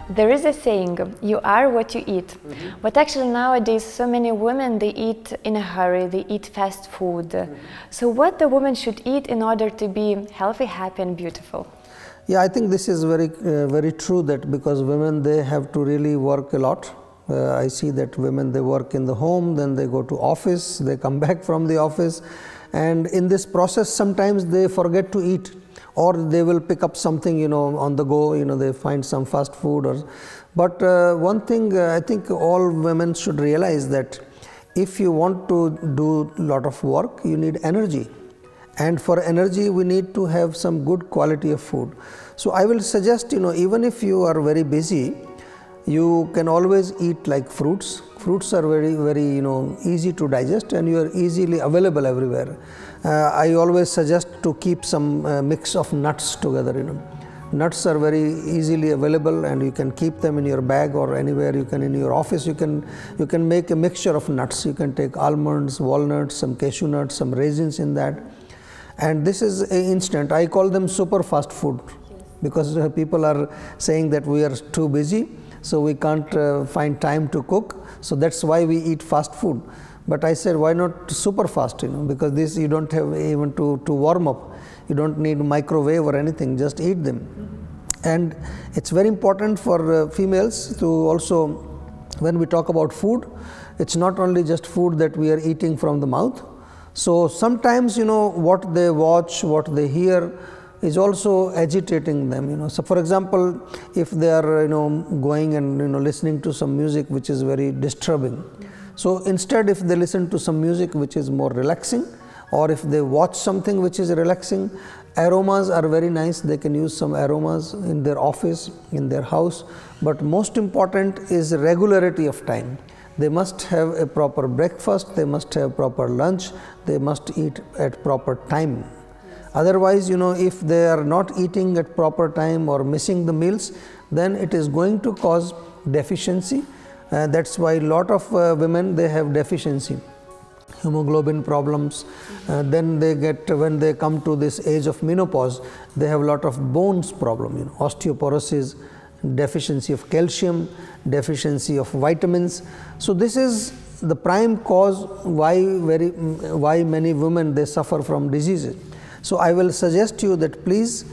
There is a saying, you are what you eat. But actually nowadays so many women, they eat in a hurry, they eat fast food. So what the woman should eat in order to be healthy, happy and beautiful? Yeah, I think this is very true, that because women, they have to really work a lot. I see that women, they work in the home, then they go to office, they come back from the office, and in this process sometimes they forget to eat, or they will pick up something, you know, on the go, you know, they find some fast food. But one thing I think all women should realize, that if you want to do a lot of work, you need energy, and for energy we need to have some good quality of food. So I will suggest, you know, even if you are very busy, you can always eat like fruits. Fruits are very you know, easy to digest, and you are easily available everywhere. I always suggest to keep some mix of nuts together, you know. Nuts are very easily available, and you can keep them in your bag or anywhere. You can, in your office, you can make a mixture of nuts. You can take almonds, walnuts, some cashew nuts, some raisins in that, and this is instant. I call them super fast food, because people are saying that we are too busy, so we can't find time to cook, so that's why we eat fast food. But I said, why not super fast, you know, because this you don't have even to warm up, you don't need microwave or anything, just eat them. And it's very important for females to also, when we talk about food, it's not only just food that we are eating from the mouth. So sometimes, you know, what they watch, what they hear is also agitating them, you know. So for example, if they are, you know, going and, you know, listening to some music which is very disturbing, so instead if they listen to some music which is more relaxing, or if they watch something which is relaxing, aromas are very nice. They can use some aromas in their office, in their house. But most important is regularity of time. They must have a proper breakfast, they must have proper lunch, they must eat at proper time. Otherwise, you know, if they are not eating at proper time or missing the meals, then it is going to cause deficiency. That's why a lot of women, they have deficiency, hemoglobin problems. Then they get, when they come to this age of menopause, they have a lot of bones problem, you know, osteoporosis, deficiency of calcium, deficiency of vitamins. So this is the prime cause why many women, they suffer from diseases. So I will suggest you that please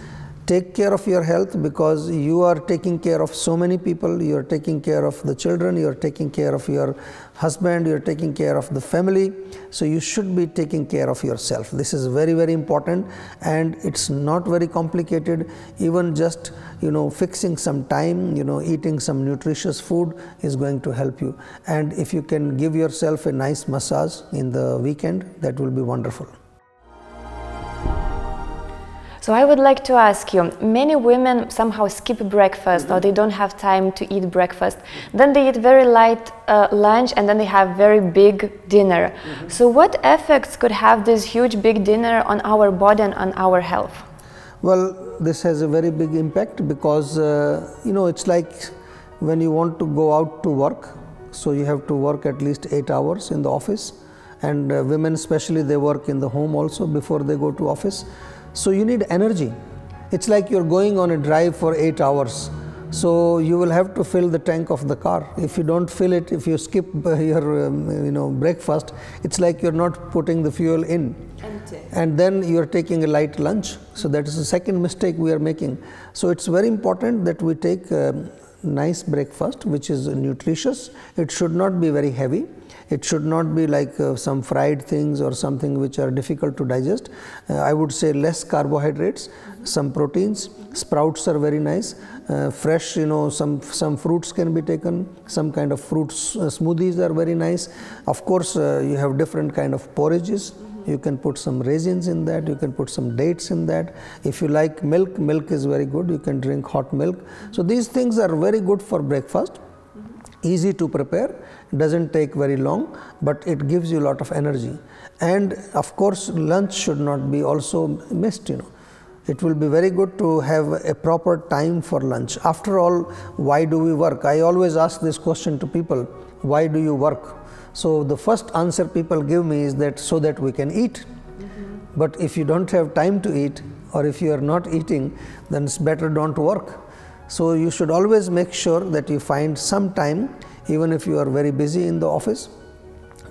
take care of your health, because you are taking care of so many people. You are taking care of the children, you are taking care of your husband, you are taking care of the family. So you should be taking care of yourself. This is very important, and it's not very complicated. Even just, you know, fixing some time, you know, eating some nutritious food is going to help you. And if you can give yourself a nice massage in the weekend, that will be wonderful. So I would like to ask you, many women somehow skip breakfast, or they don't have time to eat breakfast. Then they eat very light lunch, and then they have very big dinner. So what effects could have this huge big dinner on our body and on our health? Well, this has a very big impact, because you know, it's like when you want to go out to work, so you have to work at least 8 hours in the office, and women especially, they work in the home also before they go to office. So you need energy. It's like you're going on a drive for 8 hours. So you will have to fill the tank of the car. If you don't fill it, if you skip your you know, breakfast, it's like you're not putting the fuel in. Empty. And then you're taking a light lunch. So that is the second mistake we are making. So it's very important that we take nice breakfast which is nutritious. It should not be very heavy. It should not be like some fried things or something which are difficult to digest. I would say less carbohydrates, some proteins. Sprouts are very nice. Fresh, you know, some fruits can be taken. Some kind of fruits smoothies are very nice. Of course, you have different kind of porridges. You can put some raisins in that, you can put some dates in that. If you like milk, milk is very good, you can drink hot milk. So these things are very good for breakfast, easy to prepare, doesn't take very long, but it gives you a lot of energy. And of course, lunch should not be also missed, you know. It will be very good to have a proper time for lunch. After all, why do we work? I always ask this question to people, why do you work? So the first answer people give me is that so that we can eat. But if you don't have time to eat, or if you are not eating, then it's better don't work. So you should always make sure that you find some time, even if you are very busy in the office,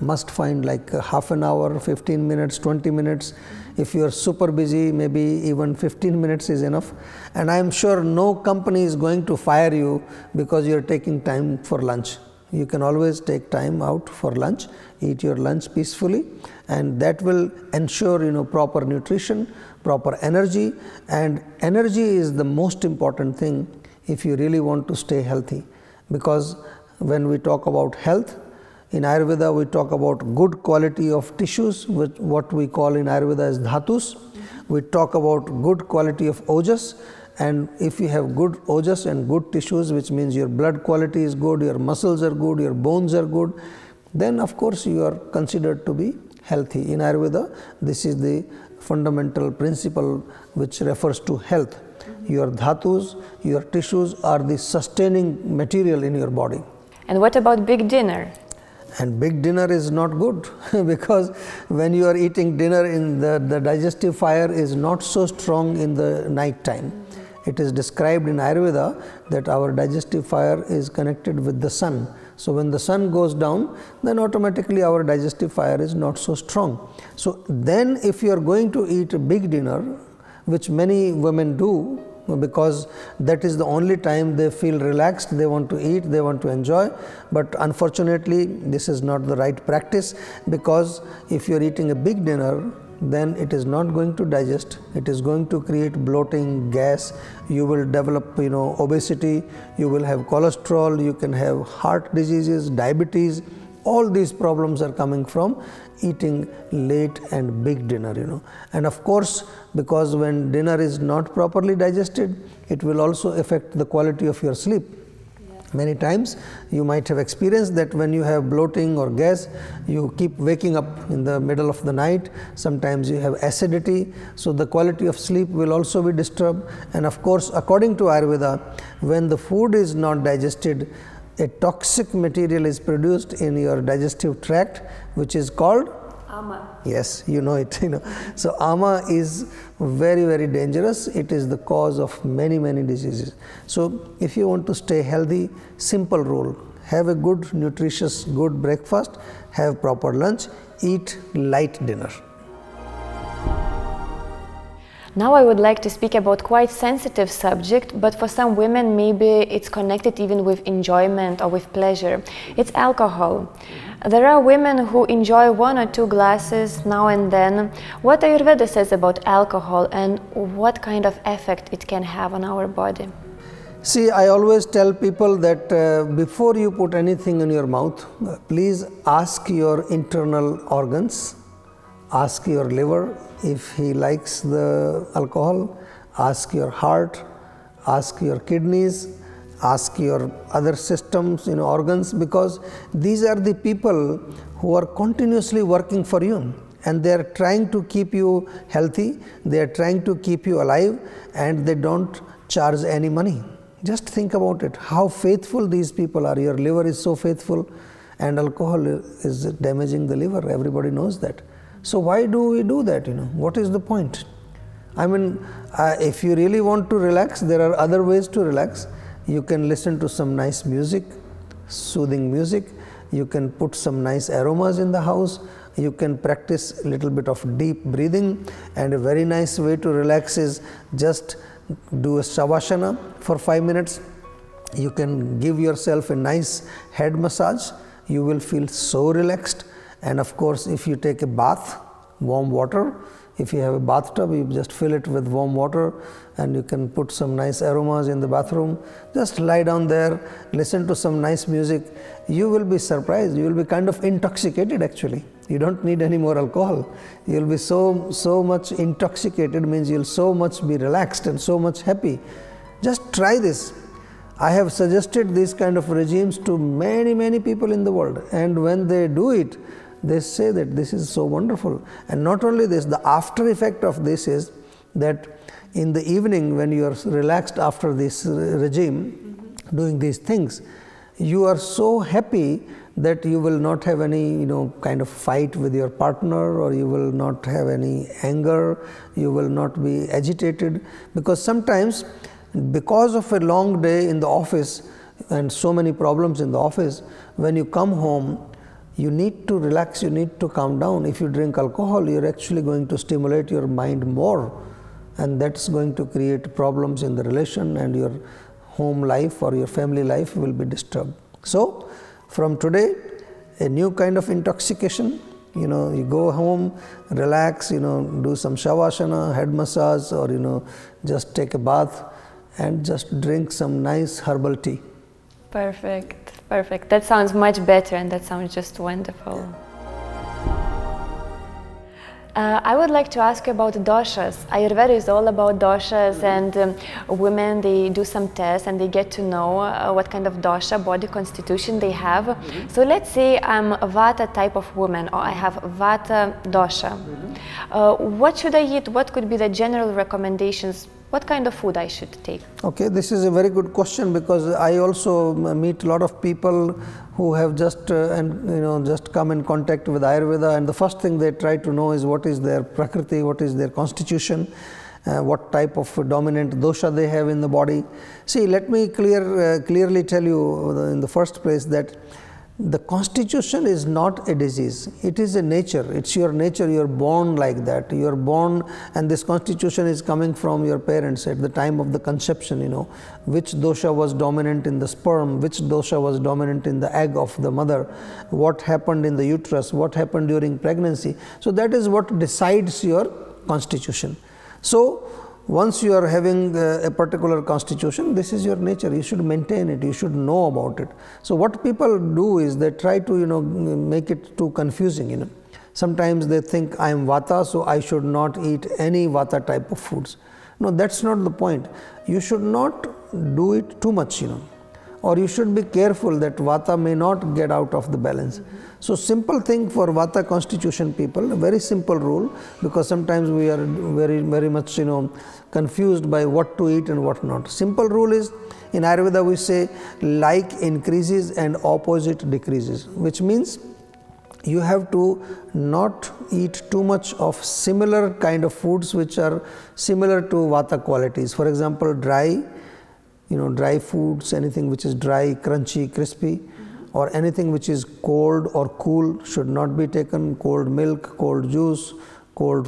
must find like half an hour, 15 minutes, 20 minutes. If you are super busy, maybe even 15 minutes is enough. And I am sure no company is going to fire you because you are taking time for lunch. You can always take time out for lunch, eat your lunch peacefully, and that will ensure proper nutrition, proper energy. And energy is the most important thing if you really want to stay healthy, because when we talk about health in Ayurveda, we talk about good quality of tissues, which what we call in Ayurveda as dhatus. We talk about good quality of ojas, and if you have good ojas and good tissues, which means your blood quality is good, your muscles are good, your bones are good, then of course you are considered to be healthy. In Ayurveda, this is the fundamental principle which refers to health. Your dhatus, your tissues are the sustaining material in your body. And what about big dinner? And big dinner is not good because when you are eating dinner, in the digestive fire is not so strong in the night time. It is described in Ayurveda that our digestive fire is connected with the sun. So when the sun goes down, then automatically our digestive fire is not so strong. So then if you are going to eat a big dinner, which many women do, because that is the only time they feel relaxed, they want to eat, they want to enjoy, but unfortunately this is not the right practice, because if you are eating a big dinner, then it is not going to digest, it is going to create bloating, gas, you will develop obesity, you will have cholesterol, you can have heart diseases, diabetes. All these problems are coming from eating late and big dinner, And of course, because when dinner is not properly digested, it will also affect the quality of your sleep. Many times you might have experienced that when you have bloating or gas, you keep waking up in the middle of the night. Sometimes you have acidity, so the quality of sleep will also be disturbed. And of course, according to Ayurveda, when the food is not digested, a toxic material is produced in your digestive tract, which is called ama. Yes, you know it. So ama is very, very dangerous. It is the cause of many, many diseases. So if you want to stay healthy, simple rule: have a good, nutritious, good breakfast, have proper lunch, eat light dinner. Now I would like to speak about quite sensitive subject, but for some women maybe it's connected even with enjoyment or with pleasure. It's alcohol. There are women who enjoy 1 or 2 glasses now and then. What Ayurveda says about alcohol and what kind of effect it can have on our body? See, I always tell people that before you put anything in your mouth, please ask your internal organs, ask your liver if he likes the alcohol, ask your heart, ask your kidneys, ask your other systems, organs, because these are the people who are continuously working for you, and they are trying to keep you healthy, they are trying to keep you alive, and they don't charge any money. Just think about it, how faithful these people are. Your liver is so faithful, and alcohol is damaging the liver. Everybody knows that. So why do we do that? What is the point? I mean, if you really want to relax, there are other ways to relax. You can listen to some nice music, soothing music. You can put some nice aromas in the house. You can practice a little bit of deep breathing, and a very nice way to relax is just do a Shavasana for 5 minutes. You can give yourself a nice head massage. You will feel so relaxed. And of course, if you take a bath, warm water, if you have a bathtub, you just fill it with warm water, and you can put some nice aromas in the bathroom. Just lie down there, listen to some nice music. You will be surprised. You will be kind of intoxicated actually. You don't need any more alcohol. You will be so much intoxicated, means you will so much be relaxed and so much happy. Just try this. I have suggested these kind of regimes to many, many people in the world, and when they do it, they say that this is so wonderful. And not only this, the after effect of this is that in the evening, when you are relaxed after this regime, doing these things, you are so happy that you will not have any kind of fight with your partner, or you will not have any anger, you will not be agitated, because sometimes Because of a long day in the office and so many problems in the office, when you come home, you need to relax, you need to calm down. If you drink alcohol, you're actually going to stimulate your mind more, and that's going to create problems in the relation, and your home life or your family life will be disturbed. So from today, a new kind of intoxication, you go home, relax, do some shavasana, head massage, or just take a bath and just drink some nice herbal tea. Perfect, perfect. That sounds much better, and that sounds just wonderful. I would like to ask you about doshas. Ayurveda is all about doshas, and women, they do some tests and they get to know what kind of dosha, body constitution they have. So let's say I'm a Vata type of woman, or I have Vata dosha. What should I eat? What could be the general recommendations? What kind of food I should take? Okay, this is a very good question, because I also meet a lot of people who have just just come in contact with Ayurveda, and the first thing they try to know is what is their prakriti, what is their constitution, what type of dominant dosha they have in the body. See, let me clearly tell you in the first place that the constitution is not a disease, it is a nature, it's your nature, you're born like that, you're born, and this constitution is coming from your parents at the time of the conception, which dosha was dominant in the sperm, which dosha was dominant in the egg of the mother, what happened in the uterus, what happened during pregnancy. So that is what decides your constitution. So once you are having a particular constitution, this is your nature, you should maintain it, you should know about it. So what people do is they try to make it too confusing. Sometimes they think I am Vata, so I should not eat any Vata type of foods. No, that's not the point. You should not do it too much, or you should be careful that Vata may not get out of the balance. So simple thing for Vata constitution people, a very simple rule, because sometimes we are very much confused by what to eat and what not. Simple rule is, in Ayurveda we say like increases and opposite decreases, which means you have to not eat too much of similar kind of foods which are similar to Vata qualities. For example, dry foods, anything which is dry, crunchy, crispy, or anything which is cold or cool should not be taken. Cold milk, cold juice, cold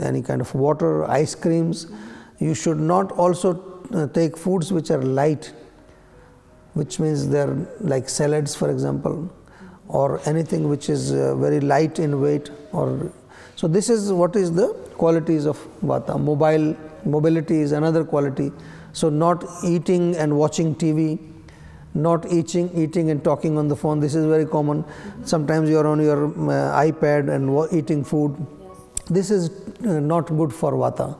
any kind of water, ice creams. You should not also take foods which are light, which means they are like salads, for example, or anything which is very light in weight. So this is what is the qualities of Vata. Mobility is another quality. So not eating and watching TV, not eating and talking on the phone. This is very common. Sometimes you are on your iPad and eating food. This is not good for Vata.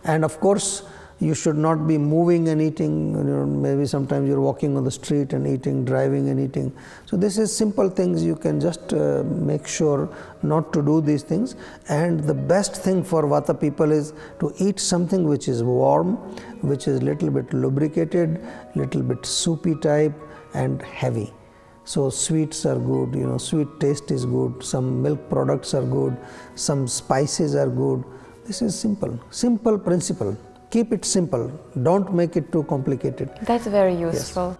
And of course, you should not be moving and eating. Maybe sometimes you're walking on the street and eating, driving and eating. So this is simple things. You can just make sure not to do these things. And the best thing for Vata people is to eat something which is warm, which is little bit lubricated, little bit soupy type and heavy. So sweets are good, sweet taste is good, some milk products are good, some spices are good. This is simple principle. Keep it simple, don't make it too complicated. That's very useful. Yes.